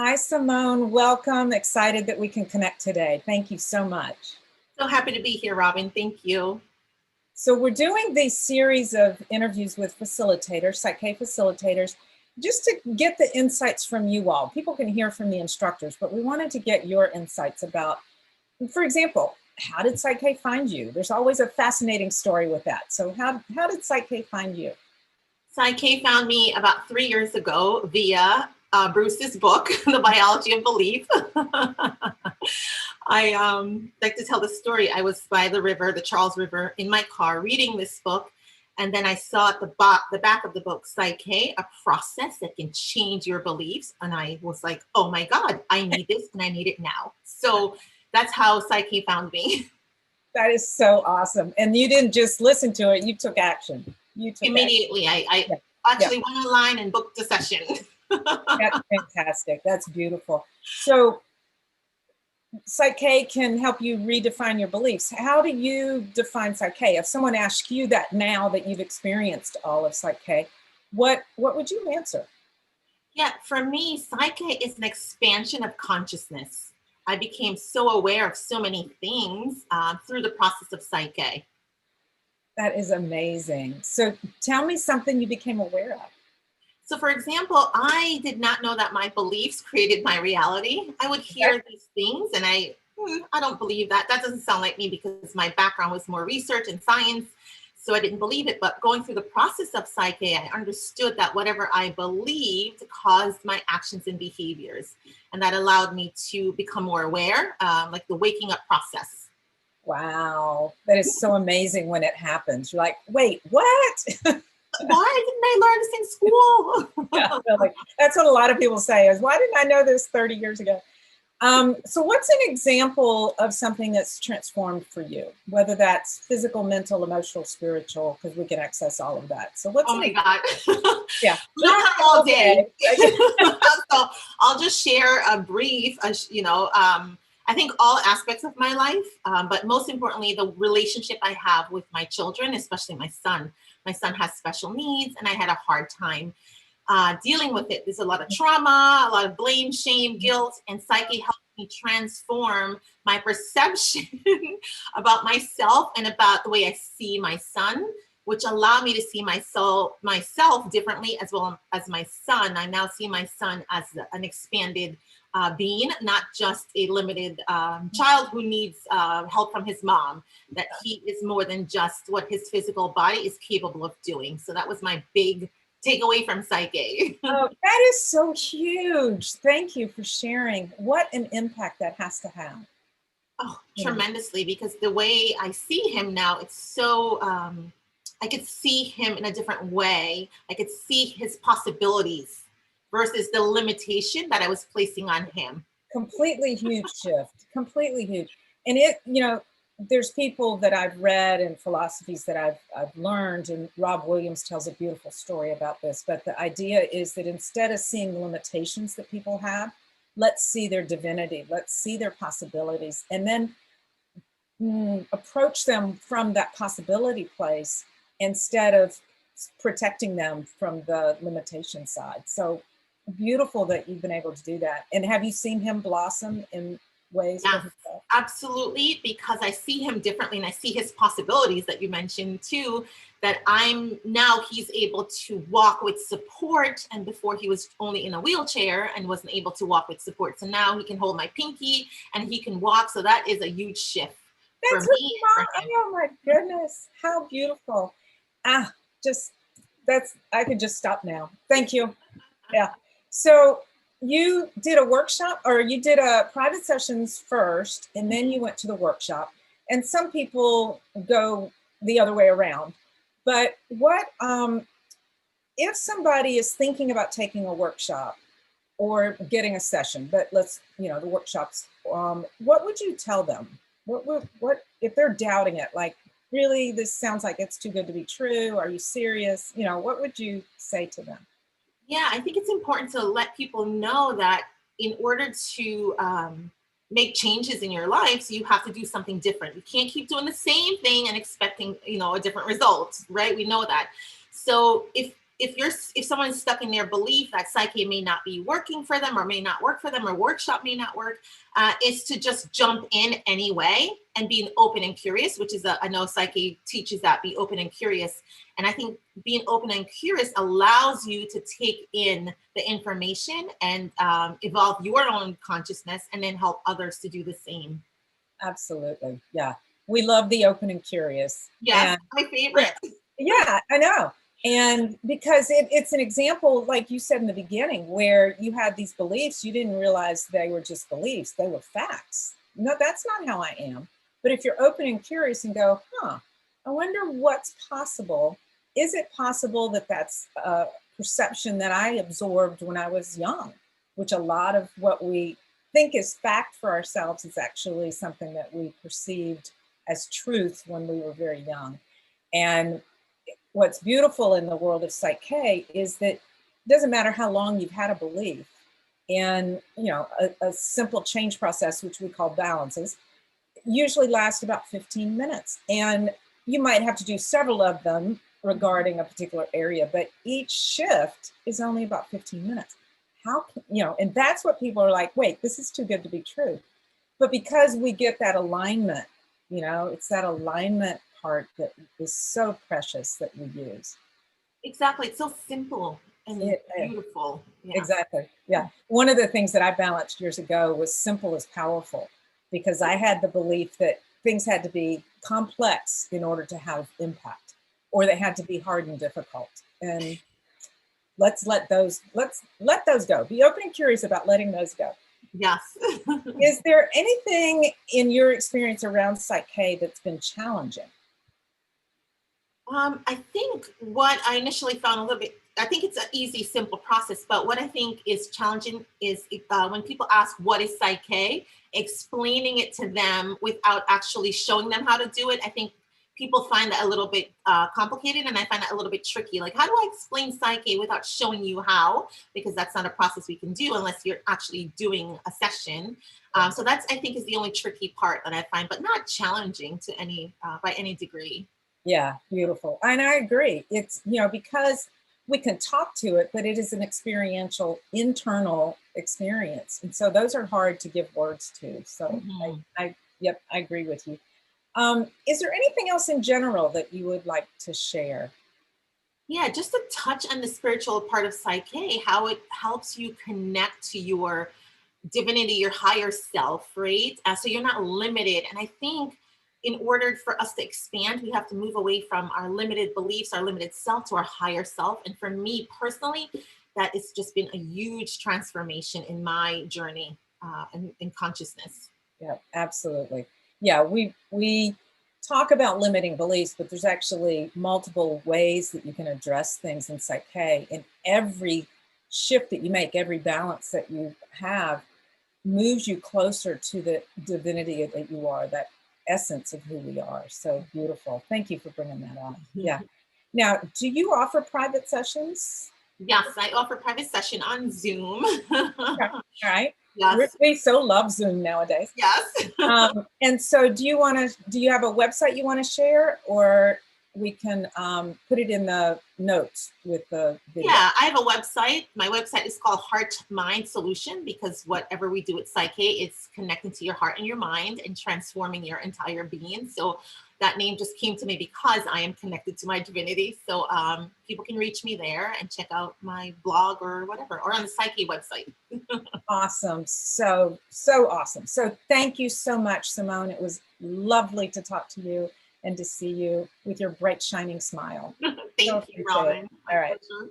Hi, Simone. Welcome. Excited that we can connect today. Thank you so much. So happy to be here, Robin. Thank you. So we're doing these series of interviews with facilitators, PSYCH-K facilitators, just to get the insights from you all. People can hear from the instructors, but we wanted to get your insights about, for example, how did PSYCH-K find you? There's always a fascinating story with that. So how did PSYCH-K find you? PSYCH-K found me about 3 years ago via Bruce's book, The Biology of Belief. I like to tell the story. I was by the river, the Charles River, in my car reading this book. And then I saw at the back of the book, PSYCH-K, a process that can change your beliefs. And I was like, oh my God, I need this and I need it now. So that's how PSYCH-K found me. That is so awesome. And you didn't just listen to it, you took action. You took Immediately. Action. I actually went online and booked a session. That's fantastic. That's beautiful. So PSYCH-K can help you redefine your beliefs. How do you define PSYCH-K? If someone asks you that now that you've experienced all of PSYCH-K, what would you answer? Yeah, for me, PSYCH-K is an expansion of consciousness. I became so aware of so many things through the process of PSYCH-K. That is amazing. So tell me something you became aware of. So for example, I did not know that my beliefs created my reality. I would hear these things and I don't believe that. That doesn't sound like me because my background was more research and science. So I didn't believe it. But going through the process of PSYCH-K, I understood that whatever I believed caused my actions and behaviors. And that allowed me to become more aware, like the waking up process. Wow, that is so amazing when it happens. You're like, wait, what? Why didn't I learn this in school? Yeah, really. That's what a lot of people say is, why didn't I know this 30 years ago? So what's an example of something that's transformed for you, whether that's physical, mental, emotional, spiritual, because we can access all of that. So what's God. Yeah. We don't have all day. So I'll just share a brief, I think all aspects of my life, but most importantly, the relationship I have with my children, especially my son. My son has special needs and I had a hard time dealing with it. There's a lot of trauma, a lot of blame, shame, guilt, and PSYCH-K helped me transform my perception about myself and about the way I see my son, which allowed me to see myself differently as well as my son. I now see my son as an expanded being, not just a limited child who needs help from his mom, that he is more than just what his physical body is capable of doing. So that was my big takeaway from PSYCH-K. Oh, that is so huge. Thank you for sharing. What an impact that has to have. Oh, tremendously, because the way I see him now, it's so, I could see him in a different way. I could see his possibilities versus the limitation that I was placing on him. Completely huge shift, completely huge. And there's people that I've read and philosophies that I've learned, and Rob Williams tells a beautiful story about this, but the idea is that instead of seeing the limitations that people have, let's see their divinity, let's see their possibilities, and then approach them from that possibility place instead of protecting them from the limitation side. So beautiful that you've been able to do that. And have you seen him blossom in ways? Yeah, absolutely, because I see him differently and I see his possibilities that you mentioned too, that he's able to walk with support, and before he was only in a wheelchair and wasn't able to walk with support. So now he can hold my pinky and he can walk. So that is a huge shift for me. Oh my goodness, how beautiful. I could just stop now. Thank you. Yeah. So you did a workshop, or you did a private sessions first, and then you went to the workshop. And some people go the other way around. But if somebody is thinking about taking a workshop or getting a session, but the workshops, what would you tell them? What if they're doubting it? Like, really, this sounds like it's too good to be true. Are you serious? What would you say to them? Yeah, I think it's important to let people know that in order to make changes in your lives, you have to do something different. You can't keep doing the same thing and expecting, a different result, right? We know that. So if if someone's stuck in their belief that PSYCH-K may not be working for them or may not work for them or workshop may not work, is to just jump in anyway and being open and curious, which is I know PSYCH-K teaches that, be open and curious. And I think being open and curious allows you to take in the information and evolve your own consciousness and then help others to do the same. Absolutely. Yeah. We love the open and curious. Yes, my favorite. Yeah, I know. And because it's an example, like you said in the beginning, where you had these beliefs, you didn't realize they were just beliefs, they were facts. No, that's not how I am. But if you're open and curious and go, I wonder what's possible. Is it possible that that's a perception that I absorbed when I was young, which a lot of what we think is fact for ourselves is actually something that we perceived as truth when we were very young. And what's beautiful in the world of PSYCH-K is that it doesn't matter how long you've had a belief, and a simple change process, which we call balances, usually lasts about 15 minutes. And you might have to do several of them regarding a particular area, but each shift is only about 15 minutes. How can, and that's what people are like, wait, this is too good to be true. But because we get that alignment, it's that alignment part that is so precious that we use. Exactly. It's so simple and beautiful. Yeah. Exactly. Yeah. One of the things that I balanced years ago was simple is powerful, because I had the belief that things had to be complex in order to have impact, or they had to be hard and difficult. And let's let those go. Be open and curious about letting those go. Yes. Is there anything in your experience around PSYCH-K that's been challenging? I think what I initially found a little bit, I think it's an easy, simple process, but what I think is challenging is when people ask, what is PSYCH-K, explaining it to them without actually showing them how to do it. I think people find that a little bit complicated, and I find that a little bit tricky. Like, how do I explain PSYCH-K without showing you how? Because that's not a process we can do unless you're actually doing a session. So that's, I think, is the only tricky part that I find, but not challenging to any by any degree. Yeah, beautiful. And I agree. It's, because we can talk to it, but it is an experiential, internal experience. And so those are hard to give words to. So I agree with you. Is there anything else in general that you would like to share? Yeah, just to touch on the spiritual part of PSYCH-K, how it helps you connect to your divinity, your higher self, right? So you're not limited. And I think in order for us to expand, we have to move away from our limited beliefs, our limited self, to our higher self. And for me personally, that has just been a huge transformation in my journey in consciousness. Yeah, absolutely. Yeah, we talk about limiting beliefs, but there's actually multiple ways that you can address things in PSYCH-K. And every shift that you make, every balance that you have, moves you closer to the divinity that you are, that essence of who we are. So beautiful. Thank you for bringing that up. Yeah. Now, do you offer private sessions? Yes, I offer private session on Zoom. Okay. All right. Yes. We so love Zoom nowadays. Yes. And so do you have a website you want to share, or we can put it in the notes with the video? Yeah, I have a website. My website is called Heart Mind Solution, because whatever we do at PSYCH-K, it's connecting to your heart and your mind and transforming your entire being. So that name just came to me because I am connected to my divinity. So people can reach me there and check out my blog or whatever, or on the PSYCH-K website. Awesome. So awesome. So thank you so much, Simone. It was lovely to talk to you and to see you with your bright, shining smile. Thank you, Robin. All right.